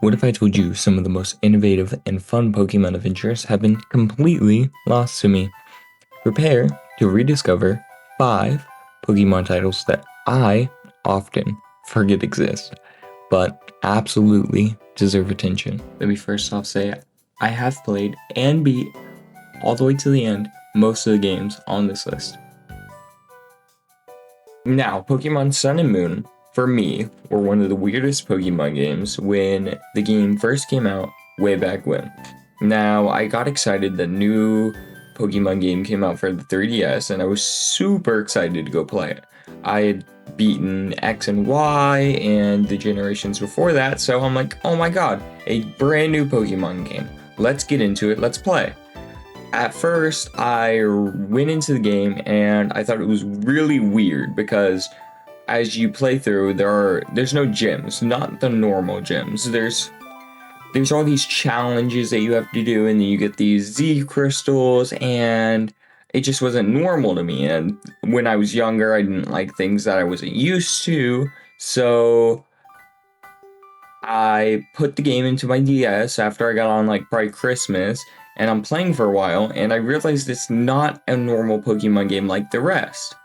What if I told you some of the most innovative and fun Pokemon adventures have been completely lost to me? Prepare to rediscover 5 Pokemon titles that I often forget exist, but absolutely deserve attention. Let me first off say I have played and beat all the way to the end most of the games on this list. Now, Pokemon Sun and Moon, for me, were one of the weirdest Pokemon games when the game first came out way back when. Now, I got excited the new Pokemon game came out for the 3DS, and I was super excited to go play it. I had beaten X and Y and the generations before that, so I'm like, oh my god, a brand new Pokemon game. Let's get into it, let's play. At first, I went into the game and I thought it was really weird because as you play through, there's no gyms, not the normal gyms. There's all these challenges that you have to do, and then you get these Z crystals, and it just wasn't normal to me. And when I was younger, I didn't like things that I wasn't used to, so I put the game into my DS after I got on like probably Christmas, and I'm playing for a while, and I realized it's not a normal Pokemon game like the rest.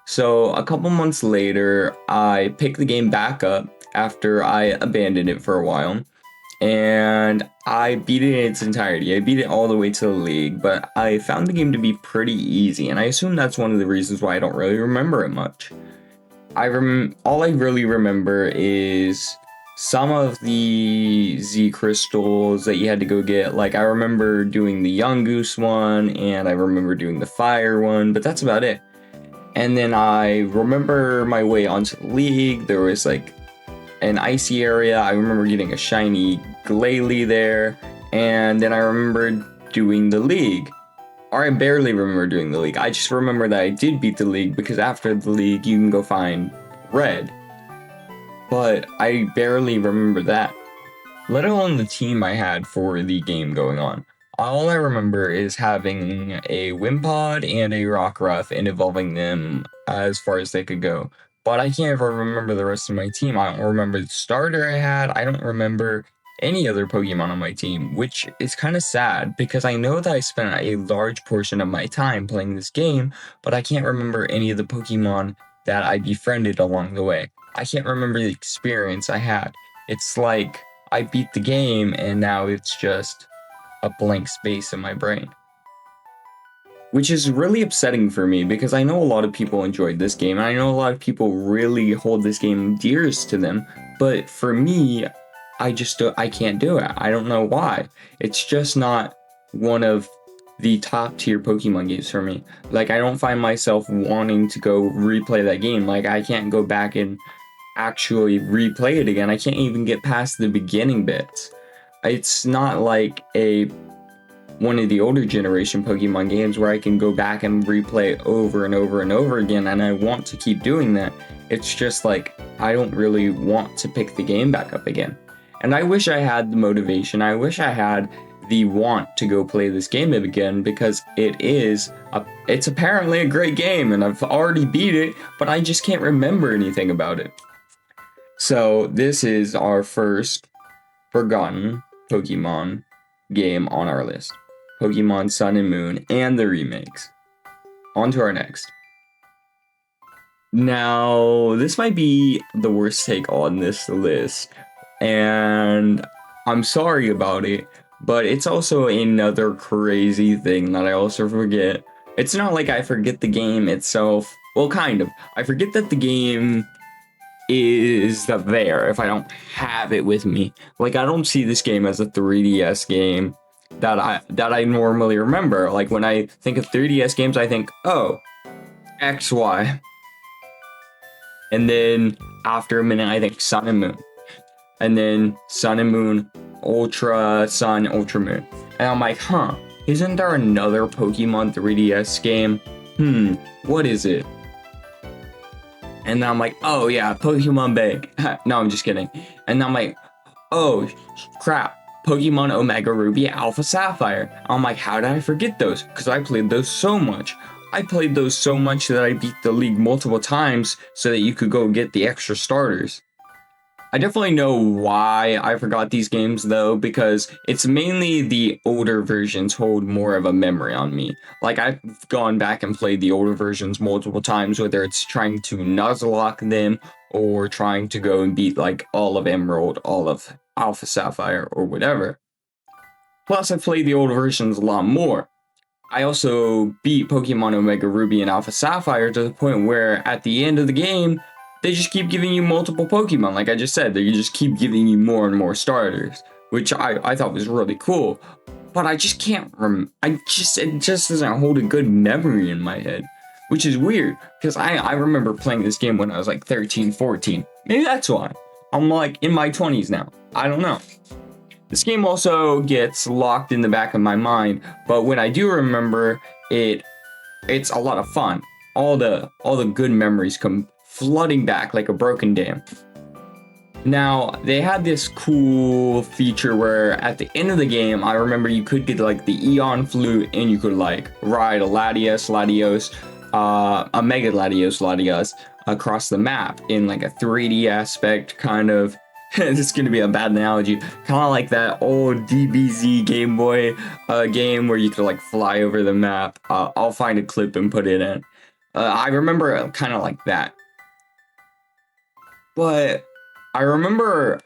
So a couple months later, I picked the game back up after I abandoned it for a while, and I beat it in its entirety. I beat it all the way to the league, but I found the game to be pretty easy, and I assume that's one of the reasons why I don't really remember it much. All I really remember is some of the Z crystals that you had to go get. Like, I remember doing the Yungoos one, and I remember doing the fire one, but that's about it. And then I remember my way onto the league. There was like an icy area. I remember getting a shiny Glalie there, and then I remember doing the league. Or I barely remember doing the league. I just remember that I did beat the league because after the league you can go find Red. But I barely remember that, let alone the team I had for the game going on. All I remember is having a Wimpod and a Rockruff and evolving them as far as they could go. But I can't ever remember the rest of my team. I don't remember the starter I had. I don't remember any other Pokemon on my team, which is kind of sad because I know that I spent a large portion of my time playing this game, but I can't remember any of the Pokemon that I befriended along the way. I can't remember the experience I had. It's like I beat the game and now it's just a blank space in my brain. Which is really upsetting for me because I know a lot of people enjoyed this game, and I know a lot of people really hold this game dearest to them, but for me, I can't do it. I don't know why. It's just not one of the top tier Pokemon games for me. Like, I don't find myself wanting to go replay that game. Like, I can't go back and actually replay it again. I can't even get past the beginning bits. It's not like one of the older generation Pokemon games where I can go back and replay over and over and over again, and I want to keep doing that. It's just like I don't really want to pick the game back up again. And I wish I had the motivation. I wish I had the want to go play this game again because it's apparently a great game and I've already beat it, but I just can't remember anything about it. So this is our first forgotten Pokemon game on our list. Pokemon Sun and Moon and the remakes. On to our next. Now, this might be the worst take on this list, and I'm sorry about it, but it's also another crazy thing that I also forget. It's not like I forget the game itself. Well, kind of. I forget that the game is there if I don't have it with me. Like, I don't see this game as a 3DS game that I normally remember. Like, when I think of 3DS games, I think, oh, XY. And then after a minute, I think Sun and Moon. And then Sun and Moon, Ultra Sun, Ultra Moon. And I'm like, isn't there another Pokemon 3DS game? What is it? And then I'm like, oh yeah, Pokemon Bank. No, I'm just kidding. And then I'm like, oh crap, Pokemon Omega Ruby, Alpha Sapphire. I'm like, how did I forget those? Because I played those so much. I played those so much that I beat the league multiple times so that you could go get the extra starters. I definitely know why I forgot these games though, because it's mainly the older versions hold more of a memory on me. Like I've gone back and played the older versions multiple times, whether it's trying to Nuzlocke them or trying to go and beat like all of Emerald, all of Alpha Sapphire, or whatever. Plus, I played the older versions a lot more. I also beat Pokemon Omega Ruby and Alpha Sapphire to the point where at the end of the game, they just keep giving you multiple Pokemon. Like I just said, they just keep giving you more and more starters, which I thought was really cool. But I just can't it just doesn't hold a good memory in my head, which is weird because I remember playing this game when I was like 13, 14. Maybe that's why. I'm like in my 20s now. I don't know. This game also gets locked in the back of my mind, but when I do remember it, it's a lot of fun. All the good memories come flooding back like a broken dam. Now, they had this cool feature where at the end of the game, I remember you could get like the Eon Flute and you could like ride a Latios, a Mega Latios across the map in like a 3D aspect kind of. This is going to be a bad analogy, kind of like that old DBZ Game Boy game where you could like fly over the map. I'll find a clip and put it in. I remember kind of like that. But I remember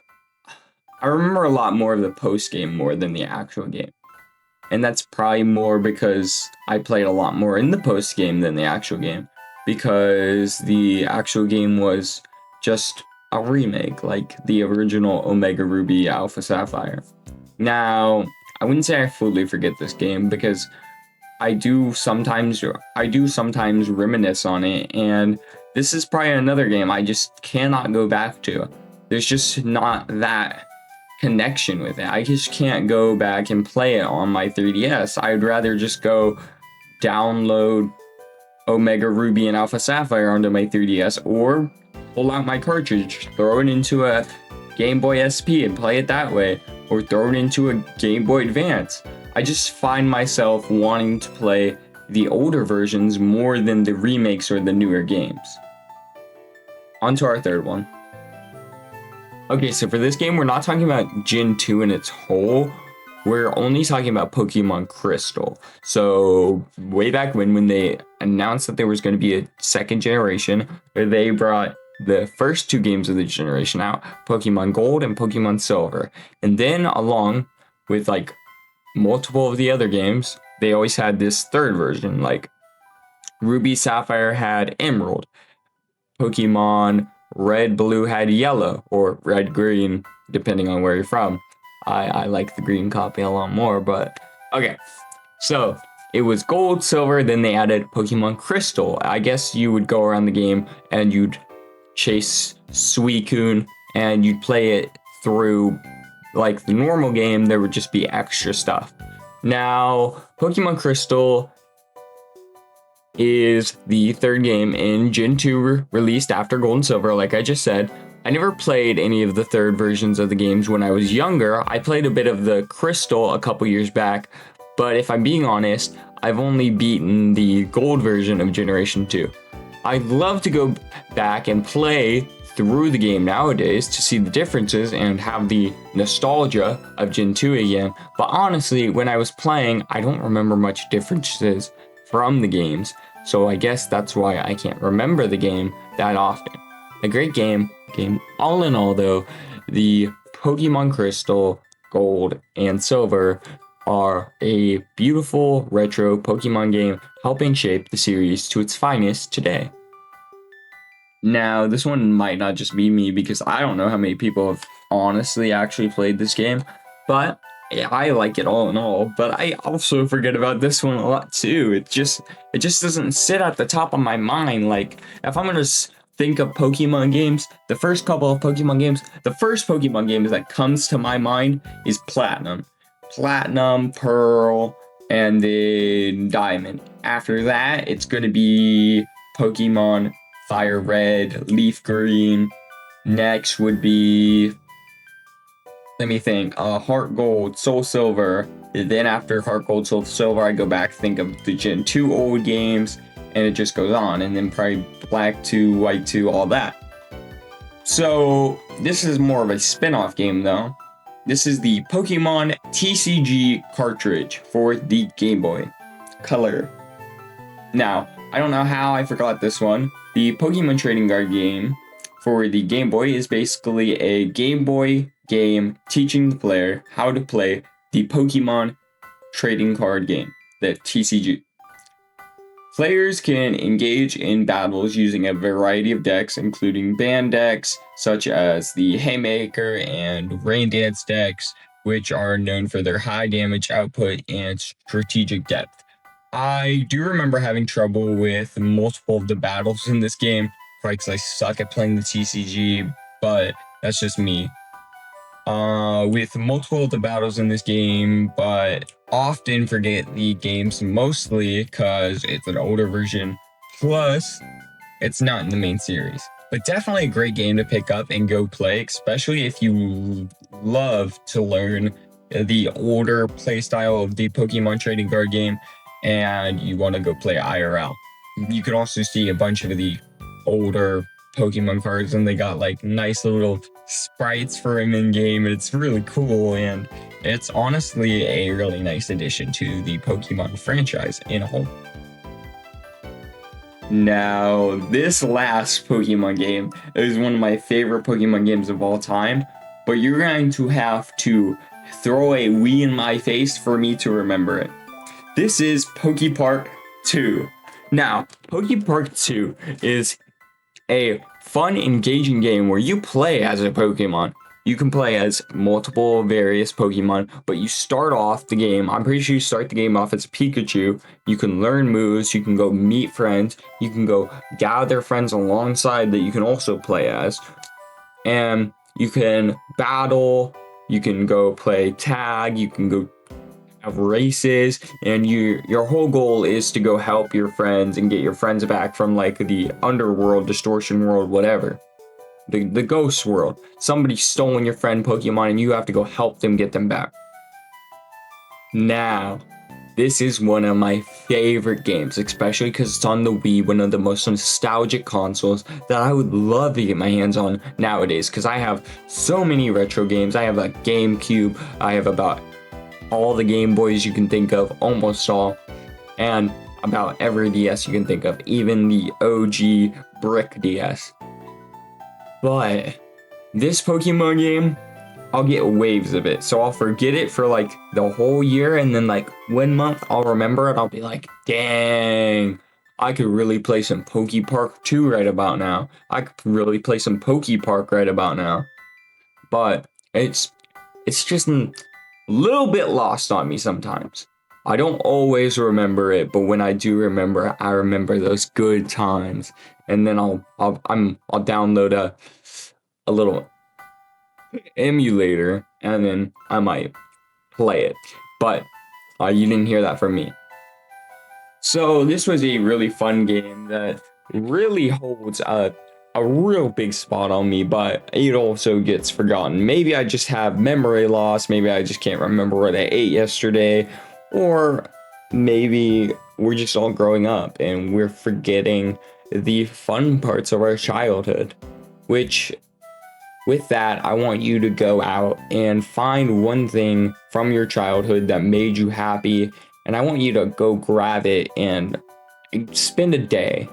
a lot more of the post game more than the actual game. And that's probably more because I played a lot more in the post game than the actual game, because the actual game was just a remake, like the original Omega Ruby Alpha Sapphire. Now, I wouldn't say I fully forget this game because I do sometimes reminisce on it, and this is probably another game I just cannot go back to. There's just not that connection with it. I just can't go back and play it on my 3DS. I'd rather just go download Omega Ruby and Alpha Sapphire onto my 3DS, or pull out my cartridge, throw it into a Game Boy SP and play it that way, or throw it into a Game Boy Advance. I just find myself wanting to play the older versions more than the remakes or the newer games. On to our third one. Okay, so for this game, we're not talking about Gen 2 in its whole. We're only talking about Pokemon Crystal. So way back when they announced that there was going to be a second generation, they brought the first two games of the generation out, Pokemon Gold and Pokemon Silver. And then along with like multiple of the other games, they always had this third version, like Ruby Sapphire had Emerald, Pokemon Red Blue had Yellow, or Red Green, depending on where you're from. I like the green copy a lot more, but okay. So it was Gold, Silver, then they added Pokemon Crystal. I guess you would go around the game and you'd chase Suicune and you'd play it through like the normal game. There would just be extra stuff. Now, Pokemon Crystal is the third game in Gen 2 released after Gold and Silver, like I just said. I never played any of the third versions of the games when I was younger. I played a bit of the Crystal a couple years back, but if I'm being honest, I've only beaten the Gold version of Generation 2. I'd love to go back and play through the game nowadays to see the differences and have the nostalgia of Gen 2 again, but honestly, when I was playing, I don't remember much differences from the games, so I guess that's why I can't remember the game that often. A great game. All in all though, the Pokemon Crystal, Gold, and Silver are a beautiful retro Pokemon game helping shape the series to its finest today. Now, this one might not just be me because I don't know how many people have honestly actually played this game, but I like it all in all, but I also forget about this one a lot too. It just doesn't sit at the top of my mind. Like, if I'm gonna think of Pokemon games, the first Pokemon games that comes to my mind is Platinum, Pearl, and then Diamond. After that, it's gonna be Pokemon Fire Red, Leaf Green. Next would be, let me think, Heart Gold, Soul Silver. Then after Heart Gold, Soul Silver, I go back, think of the Gen 2 old games, and it just goes on. And then probably Black 2, White 2, all that. So this is more of a spin-off game though. This is the Pokemon TCG cartridge for the Game Boy Color. Now, I don't know how I forgot this one. The Pokemon Trading Card game for the Game Boy is basically a Game Boy game teaching the player how to play the Pokemon Trading Card game, the TCG. Players can engage in battles using a variety of decks, including band decks, such as the Haymaker and Rain Dance decks, which are known for their high damage output and strategic depth. I do remember having trouble with multiple of the battles in this game, because I suck at playing the TCG, but that's just me. With multiple of the battles in this game, but often forget the games mostly because it's an older version, plus it's not in the main series. But definitely a great game to pick up and go play, especially if you love to learn the older playstyle of the Pokemon Trading Card game and you want to go play IRL. You can also see a bunch of the older Pokemon cards, and they got like nice little sprites for him in game. It's really cool, and it's honestly a really nice addition to the Pokemon franchise in a whole. Now, this last Pokemon game is one of my favorite Pokemon games of all time, but you're going to have to throw a Wii in my face for me to remember it. This is Pokepark 2. Now, Pokepark 2 is a fun, engaging game where you play as a Pokemon. You can play as multiple various Pokemon, but you start off the game, I'm pretty sure you start the game off as Pikachu. You can learn moves, you can go meet friends, you can go gather friends alongside that you can also play as, and you can battle, you can go play tag, you can go have races, and your whole goal is to go help your friends and get your friends back from like the underworld, distortion world, whatever, the ghost world. Somebody's stolen your friend Pokemon and you have to go help them get them back. Now, this is one of my favorite games, especially because it's on the Wii, one of the most nostalgic consoles that I would love to get my hands on nowadays, because I have so many retro games. I have a GameCube, I have about all the Game Boys you can think of, almost all, and about every DS you can think of, even the OG brick DS. But this Pokemon game, I'll get waves of it, so I'll forget it for like the whole year, and then like 1 month I'll remember it. I'll be like, dang, I could really play some Pokepark 2 right about now. I could really play some Pokepark right about now. But it's just little bit lost on me sometimes. I don't always remember it, but when I do remember, I remember those good times. And then I'll download a little emulator, and then I might play it. But you didn't hear that from me. So this was a really fun game that really holds a real big spot on me, but it also gets forgotten. Maybe I just have memory loss, maybe I just can't remember what I ate yesterday, or maybe we're just all growing up and we're forgetting the fun parts of our childhood. Which, with that, I want you to go out and find one thing from your childhood that made you happy, and I want you to go grab it and spend a day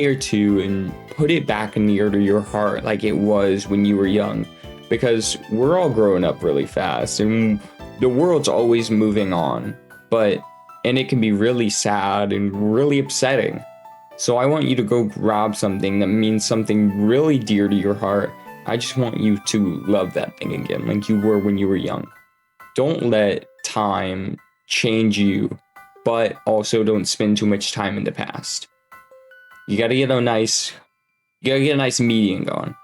or two and put it back near to your heart like it was when you were young, because we're all growing up really fast and the world's always moving on, and it can be really sad and really upsetting. So I want you to go grab something that means something really dear to your heart. I just want you to love that thing again like you were when you were young. Don't let time change you, but also don't spend too much time in the past. You gotta get a nice median going.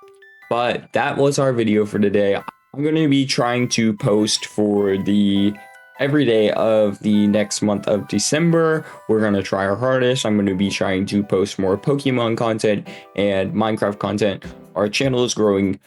But that was our video for today. I'm going to be trying to post for the every day of the next month of December. We're going to try our hardest. I'm going to be trying to post more Pokemon content and Minecraft content. Our channel is growing,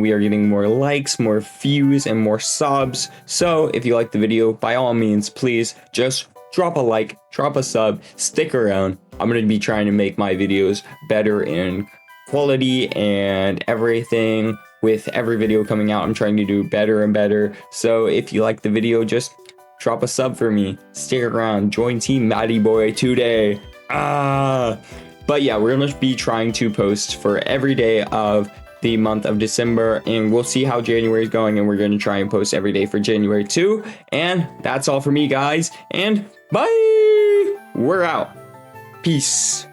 we are getting more likes, more views, and more subs. So if you like the video, by all means, please just drop a like, drop a sub, stick around. I'm going to be trying to make my videos better and quality and everything. With every video coming out, I'm trying to do better and better. So if you like the video, just drop a sub for me. Stick around. Join Team Matty Boy today. But yeah, we're gonna be trying to post for every day of the month of December, and we'll see how January is going, and we're gonna try and post every day for January too. And that's all for me, guys, and bye. We're out. Peace.